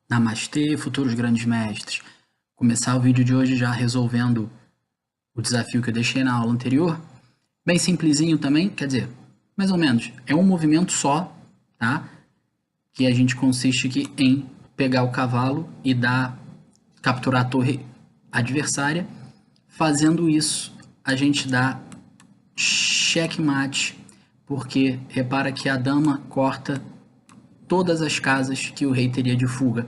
Namastê, futuros grandes mestres. Começar o vídeo de hoje já resolvendo o desafio que eu deixei na aula anterior. Bem simplesinho também, quer dizer, mais ou menos. É um movimento só, tá? Que a gente consiste aqui em pegar o cavalo e capturar a torre adversária. Fazendo isso, a gente dá checkmate, porque repara que a dama corta todas as casas que o rei teria de fuga.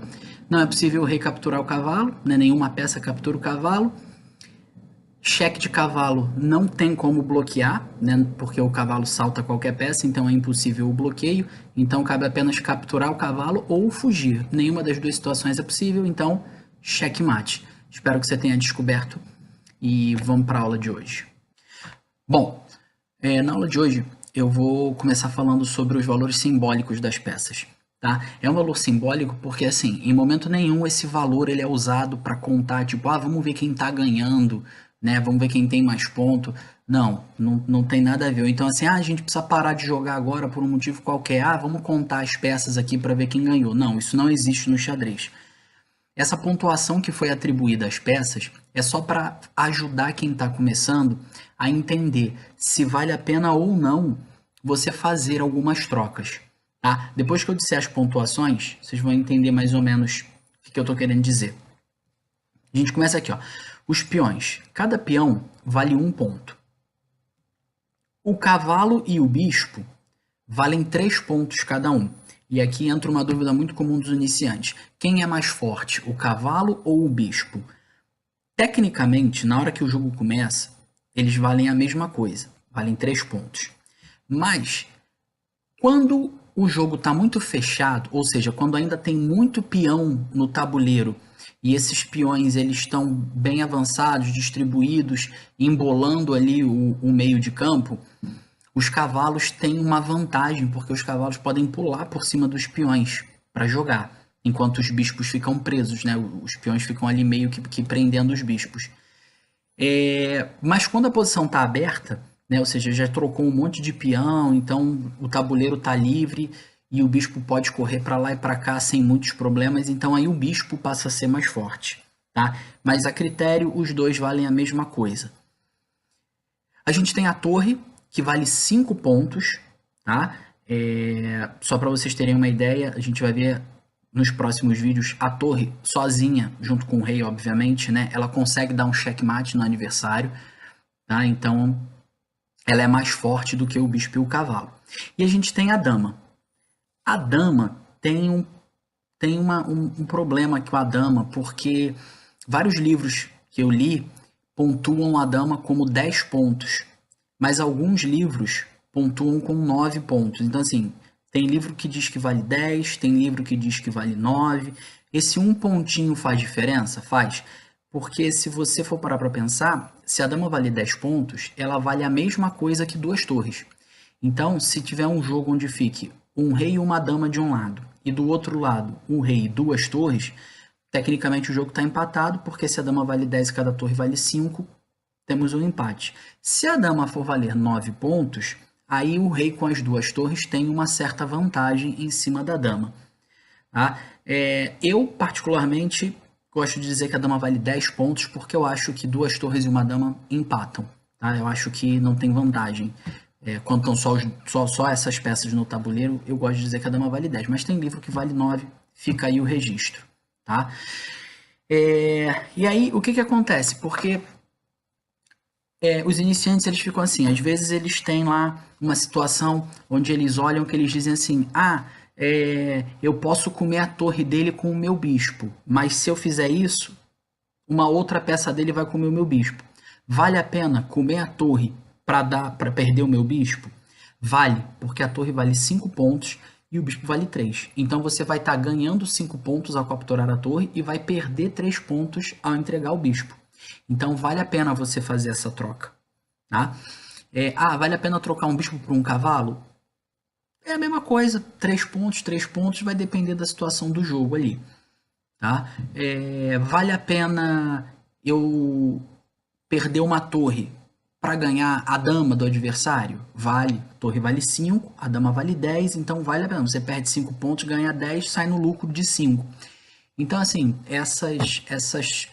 Não é possível o rei capturar o cavalo, né? Nenhuma peça captura o cavalo. Cheque de cavalo não tem como bloquear, né? Porque o cavalo salta qualquer peça, então é impossível o bloqueio. Então cabe apenas capturar o cavalo ou fugir. Nenhuma das duas situações é possível, então checkmate. Espero que você tenha descoberto e vamos para a aula de hoje. Bom, na aula de hoje eu vou começar falando sobre os valores simbólicos das peças. Tá? É um valor simbólico porque, assim, em momento nenhum esse valor ele é usado para contar, tipo, vamos ver quem está ganhando, né? Vamos ver quem tem mais ponto. Não tem nada a ver. Então, assim, a gente precisa parar de jogar agora por um motivo qualquer. Vamos contar as peças aqui para ver quem ganhou. Não, isso não existe no xadrez. Essa pontuação que foi atribuída às peças é só para ajudar quem está começando a entender se vale a pena ou não você fazer algumas trocas. Tá? Depois que eu disser as pontuações, vocês vão entender mais ou menos o que eu estou querendo dizer. A gente começa aqui, ó. Os peões. Cada peão vale 1 ponto. O cavalo e o bispo valem 3 pontos cada um. E aqui entra uma dúvida muito comum dos iniciantes. Quem é mais forte, o cavalo ou o bispo? Tecnicamente, na hora que o jogo começa, eles valem a mesma coisa, valem 3 pontos. Mas, quando o jogo está muito fechado, ou seja, quando ainda tem muito peão no tabuleiro, e esses peões eles estão bem avançados, distribuídos, embolando ali o meio de campo, os cavalos têm uma vantagem, porque os cavalos podem pular por cima dos peões para jogar, enquanto os bispos ficam presos, né? Os peões ficam ali meio que prendendo os bispos. Mas quando a posição está aberta, né? Ou seja, já trocou um monte de peão, então o tabuleiro está livre e o bispo pode correr para lá e para cá sem muitos problemas, então aí o bispo passa a ser mais forte. Tá? Mas a critério, os dois valem a mesma coisa. A gente tem a torre, que vale 5 pontos, tá? Só para vocês terem uma ideia, a gente vai ver nos próximos vídeos a torre sozinha, junto com o rei, obviamente, né? Ela consegue dar um checkmate no adversário, tá? Então, ela é mais forte do que o bispo e o cavalo. E a gente tem a dama. A dama tem um problema com a dama, porque vários livros que eu li pontuam a dama como 10 pontos. Mas alguns livros pontuam com 9 pontos. Então, assim, tem livro que diz que vale 10, tem livro que diz que vale 9. Esse um pontinho faz diferença? Faz. Porque se você for parar para pensar, se a dama vale 10 pontos, ela vale a mesma coisa que 2 torres. Então, se tiver um jogo onde fique um rei e uma dama de um lado, e do outro lado um rei e 2 torres, tecnicamente o jogo está empatado, porque se a dama vale 10 e cada torre vale 5, temos um empate. Se a dama for valer 9 pontos, aí o rei com as 2 torres tem uma certa vantagem em cima da dama. Tá? Eu, particularmente, gosto de dizer que a dama vale 10 pontos, porque eu acho que 2 torres e uma dama empatam. Tá? Eu acho que não tem vantagem. Quando estão só essas peças no tabuleiro, eu gosto de dizer que a dama vale 10, mas tem livro que vale 9, fica aí o registro. Tá? E aí, o que acontece? Porque os iniciantes eles ficam assim, às vezes eles têm lá uma situação onde eles olham que eles dizem assim, eu posso comer a torre dele com o meu bispo, mas se eu fizer isso, uma outra peça dele vai comer o meu bispo. Vale a pena comer a torre para perder o meu bispo? Vale, porque a torre vale 5 pontos e o bispo vale 3. Então você vai estar ganhando 5 pontos ao capturar a torre e vai perder 3 pontos ao entregar o bispo. Então, vale a pena você fazer essa troca. Tá? Vale a pena trocar um bispo por um cavalo? É a mesma coisa. 3 pontos, vai depender da situação do jogo ali. Tá? Vale a pena eu perder uma torre para ganhar a dama do adversário? Vale. A torre vale 5, a dama vale 10, então vale a pena. Você perde 5 pontos, ganha 10, sai no lucro de 5. Então, assim, essas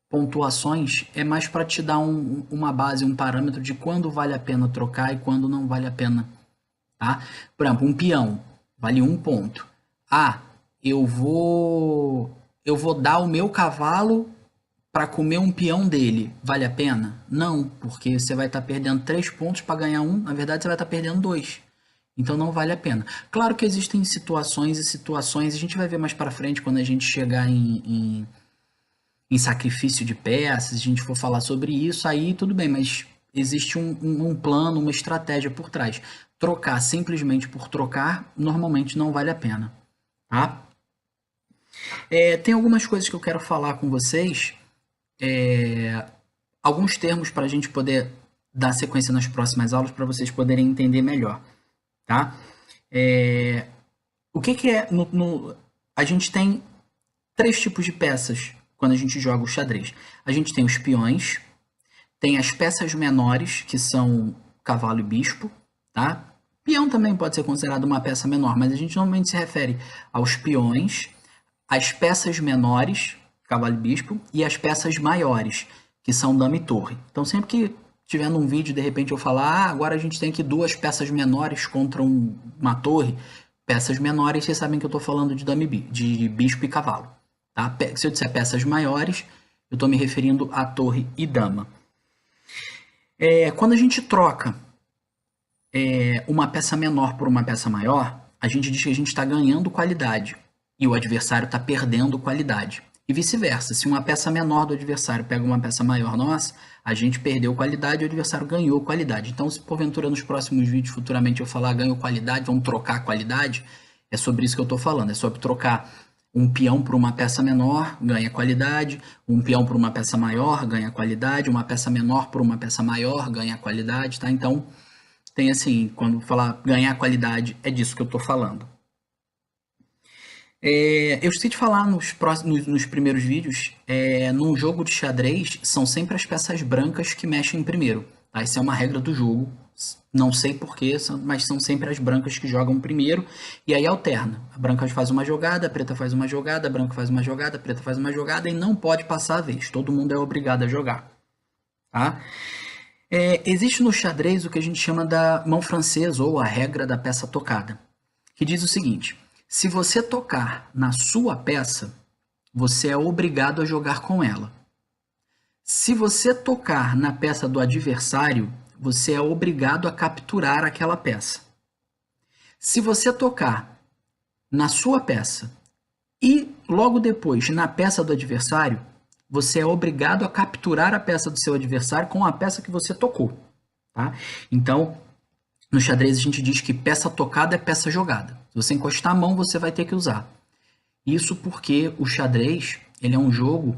pontuações é mais para te dar uma base, um parâmetro de quando vale a pena trocar e quando não vale a pena, tá? Por exemplo, um peão vale 1 ponto. Ah, eu vou dar o meu cavalo para comer um peão dele. Vale a pena? Não, porque você vai estar perdendo 3 pontos para ganhar um. Na verdade, você vai estar perdendo 2. Então não vale a pena. Claro que existem situações e situações, a gente vai ver mais para frente quando a gente chegar em sacrifício de peças, se a gente for falar sobre isso, aí tudo bem, mas existe um plano, uma estratégia por trás. Trocar simplesmente por trocar, normalmente não vale a pena, tá? Tem algumas coisas que eu quero falar com vocês, alguns termos para a gente poder dar sequência nas próximas aulas, para vocês poderem entender melhor, tá? O que é... a gente tem 3 tipos de peças quando a gente joga o xadrez. A gente tem os peões, tem as peças menores, que são cavalo e bispo, tá? Peão também pode ser considerado uma peça menor, mas a gente normalmente se refere aos peões, as peças menores, cavalo e bispo, e as peças maiores, que são dama e torre. Então, sempre que tiver num vídeo, de repente eu falar, agora a gente tem aqui 2 peças menores contra uma torre, peças menores, vocês sabem que eu estou falando de de bispo e cavalo. Tá? Se eu disser peças maiores, eu estou me referindo a torre e dama. Quando a gente troca uma peça menor por uma peça maior, a gente diz que a gente está ganhando qualidade e o adversário está perdendo qualidade. E vice-versa, se uma peça menor do adversário pega uma peça maior nossa, a gente perdeu qualidade e o adversário ganhou qualidade. Então, se porventura nos próximos vídeos futuramente eu falar ganho qualidade, vamos trocar qualidade, é sobre isso que eu estou falando, é sobre trocar um peão por uma peça menor, ganha qualidade, um peão por uma peça maior, ganha qualidade, uma peça menor por uma peça maior, ganha qualidade, tá? Então, tem assim, quando falar ganhar qualidade, é disso que eu estou falando. Eu esqueci de falar nos primeiros vídeos, num jogo de xadrez, são sempre as peças brancas que mexem primeiro. Tá? Isso é uma regra do jogo, não sei porquê, mas são sempre as brancas que jogam primeiro, e aí alterna. A branca faz uma jogada, a preta faz uma jogada, a branca faz uma jogada, a preta faz uma jogada, e não pode passar a vez, todo mundo é obrigado a jogar. Tá? Existe no xadrez o que a gente chama da mão francesa, ou a regra da peça tocada, que diz o seguinte: se você tocar na sua peça, você é obrigado a jogar com ela. Se você tocar na peça do adversário, você é obrigado a capturar aquela peça. Se você tocar na sua peça e logo depois na peça do adversário, você é obrigado a capturar a peça do seu adversário com a peça que você tocou. Tá? Então, no xadrez a gente diz que peça tocada é peça jogada. Se você encostar a mão, você vai ter que usar. Isso porque o xadrez ele é um jogo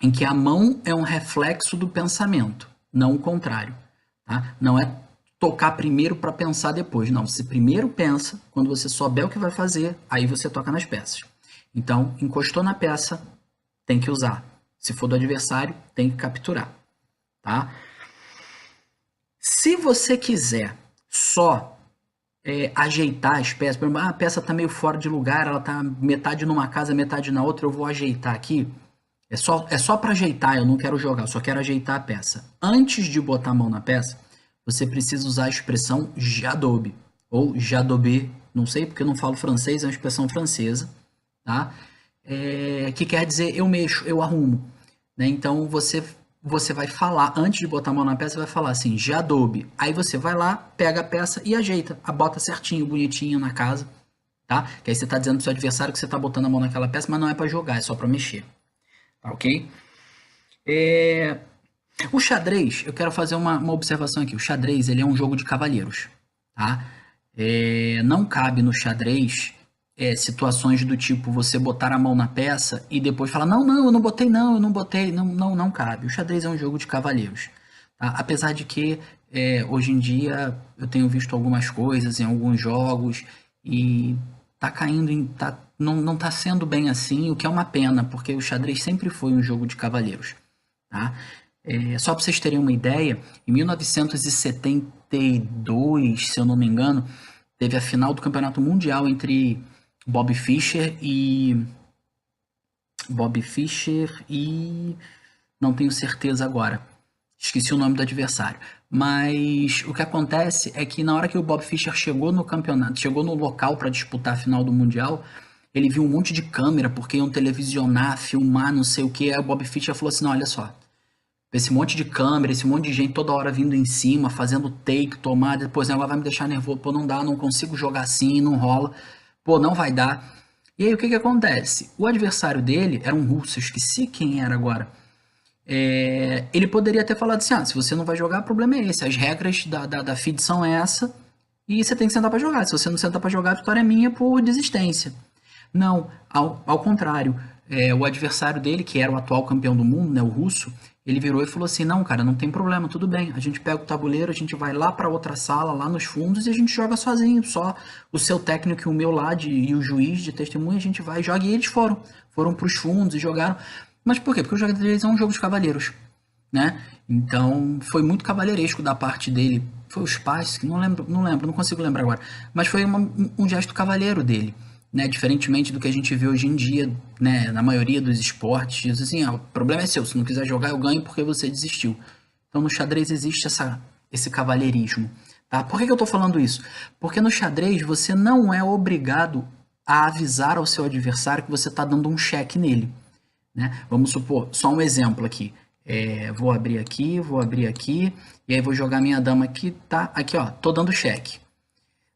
em que a mão é um reflexo do pensamento, não o contrário. Tá? Não é tocar primeiro para pensar depois. Não, você primeiro pensa, quando você souber o que vai fazer, aí você toca nas peças. Então, encostou na peça, tem que usar. Se for do adversário, tem que capturar. Tá? Se você quiser só ajeitar as peças, por exemplo, a peça está meio fora de lugar, ela está metade numa casa, metade na outra, eu vou ajeitar aqui. É só para ajeitar, eu não quero jogar, eu só quero ajeitar a peça. Antes de botar a mão na peça, você precisa usar a expressão jadobe, ou jadobé, não sei porque eu não falo francês, é uma expressão francesa, tá? Que quer dizer eu mexo, eu arrumo. Né? Então você vai falar, antes de botar a mão na peça, vai falar assim, jadobe. Aí você vai lá, pega a peça e ajeita, a bota certinho, bonitinho na casa, tá? Que aí você tá dizendo pro seu adversário que você tá botando a mão naquela peça, mas não é para jogar, é só para mexer. Tá ok? O xadrez, eu quero fazer uma observação aqui. O xadrez, ele é um jogo de cavalheiros, tá? Não cabe no xadrez situações do tipo você botar a mão na peça e depois falar não, eu não botei, não cabe. O xadrez é um jogo de cavalheiros, tá? Apesar de que hoje em dia eu tenho visto algumas coisas em alguns jogos e tá caindo, não tá sendo bem assim, o que é uma pena, porque o xadrez sempre foi um jogo de cavalheiros, tá? Só para vocês terem uma ideia, em 1972, se eu não me engano, teve a final do Campeonato Mundial entre Bob Fischer e Bob Fischer e não tenho certeza agora. Esqueci o nome do adversário. Mas o que acontece é que na hora que o Bob Fischer chegou no campeonato, chegou no local para disputar a final do Mundial, ele viu um monte de câmera, porque iam televisionar, filmar, não sei o que. Aí o Bob Fischer falou assim: não, olha só, esse monte de câmera, esse monte de gente toda hora vindo em cima, fazendo take, tomada, depois agora vai me deixar nervoso, pô, não dá, não consigo jogar assim, não rola, pô, não vai dar. E aí o que que acontece? O adversário dele era um russo, eu esqueci quem era agora. Ele poderia ter falado assim: se você não vai jogar, o problema é esse, as regras da FIDE são essa, e você tem que sentar para jogar. Se você não sentar para jogar, a vitória é minha por desistência. Não, ao contrário. O adversário dele, que era o atual campeão do mundo, né, o russo, ele virou e falou assim: não, cara, não tem problema, tudo bem. A gente pega o tabuleiro, a gente vai lá para outra sala, lá nos fundos, e a gente joga sozinho. Só o seu técnico e o meu lá, e o juiz de testemunha, a gente vai e joga. E eles foram para os fundos e jogaram. Mas por quê? Porque o jogo deles é um jogo de cavalheiros, né? Então foi muito cavalheiresco da parte dele. Foi os pais, que não lembro, não consigo lembrar agora. Mas foi um gesto cavalheiro dele, né? Diferentemente do que a gente vê hoje em dia, né? Na maioria dos esportes, diz assim: o problema é seu, se não quiser jogar eu ganho porque você desistiu. Então no xadrez existe esse cavalheirismo, tá? Por que eu tô falando isso? Porque no xadrez você não é obrigado a avisar ao seu adversário que você está dando um cheque nele, né? Vamos supor, só um exemplo aqui. Vou abrir aqui, e aí vou jogar minha dama aqui, tá? Aqui, ó, tô dando cheque.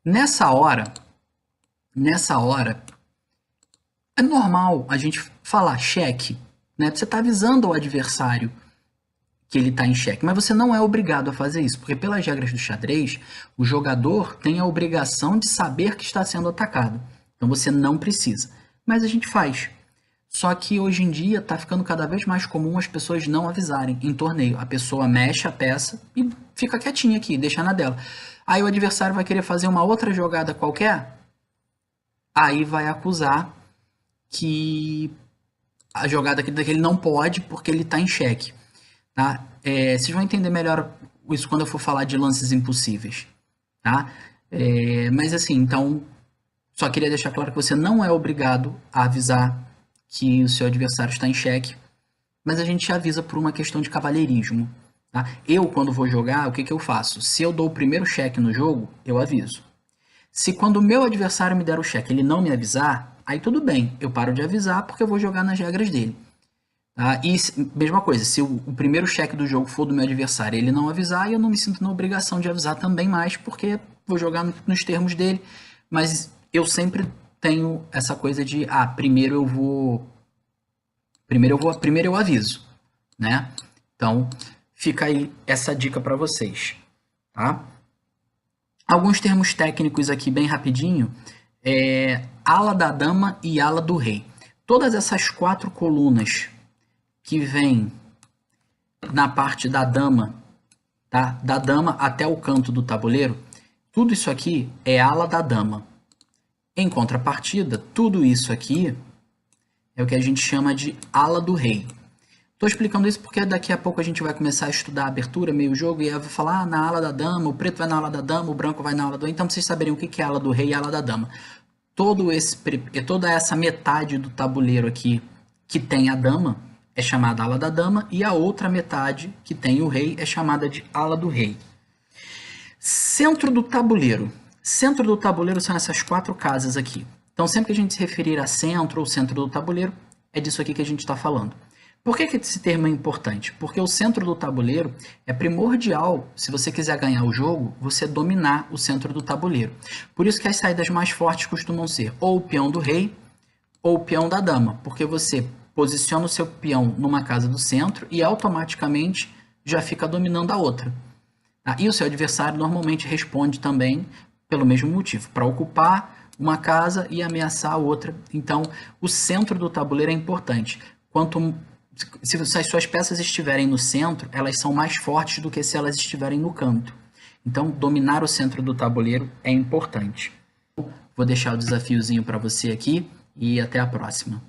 Nessa hora, é normal a gente falar cheque, né? Você tá avisando ao adversário que ele tá em cheque, mas você não é obrigado a fazer isso, porque pelas regras do xadrez, o jogador tem a obrigação de saber que está sendo atacado. Então você não precisa, mas a gente faz. Só que hoje em dia está ficando cada vez mais comum as pessoas não avisarem em torneio. A pessoa mexe a peça e fica quietinha aqui, deixa na dela. Aí o adversário vai querer fazer uma outra jogada qualquer, aí vai acusar que a jogada que ele não pode porque ele está em xeque. Tá? Vocês vão entender melhor isso quando eu for falar de lances impossíveis. Tá? Mas assim, então, só queria deixar claro que você não é obrigado a avisar que o seu adversário está em xeque, mas a gente avisa por uma questão de cavalheirismo. Tá? Eu, quando vou jogar, o que eu faço? Se eu dou o primeiro cheque no jogo, eu aviso. Se quando o meu adversário me der o cheque ele não me avisar, aí tudo bem, eu paro de avisar porque eu vou jogar nas regras dele. Tá? E mesma coisa, se o primeiro cheque do jogo for do meu adversário e ele não avisar, eu não me sinto na obrigação de avisar também mais, porque vou jogar nos termos dele, mas eu sempre tenho essa coisa de, primeiro eu aviso, né? Então, fica aí essa dica para vocês, tá? Alguns termos técnicos aqui bem rapidinho, ala da dama e ala do rei. Todas essas 4 colunas que vêm na parte da dama, tá? Da dama até o canto do tabuleiro, tudo isso aqui é ala da dama. Em contrapartida, tudo isso aqui é o que a gente chama de ala do rei. Estou explicando isso porque daqui a pouco a gente vai começar a estudar a abertura, meio jogo, e aí eu vou falar na ala da dama, o preto vai na ala da dama, o branco vai na ala do rei. Então, pra vocês saberem o que é ala do rei e ala da dama. Toda essa metade do tabuleiro aqui que tem a dama é chamada ala da dama, e a outra metade que tem o rei é chamada de ala do rei. Centro do tabuleiro. Centro do tabuleiro são essas 4 casas aqui. Então, sempre que a gente se referir a centro ou centro do tabuleiro, é disso aqui que a gente está falando. Por que esse termo é importante? Porque o centro do tabuleiro é primordial, se você quiser ganhar o jogo, você dominar o centro do tabuleiro. Por isso que as saídas mais fortes costumam ser ou o peão do rei ou o peão da dama, porque você posiciona o seu peão numa casa do centro e automaticamente já fica dominando a outra. E o seu adversário normalmente responde também pelo mesmo motivo, para ocupar uma casa e ameaçar a outra. Então, o centro do tabuleiro é importante. Se as suas peças estiverem no centro, elas são mais fortes do que se elas estiverem no canto. Então, dominar o centro do tabuleiro é importante. Vou deixar o desafiozinho para você aqui e até a próxima.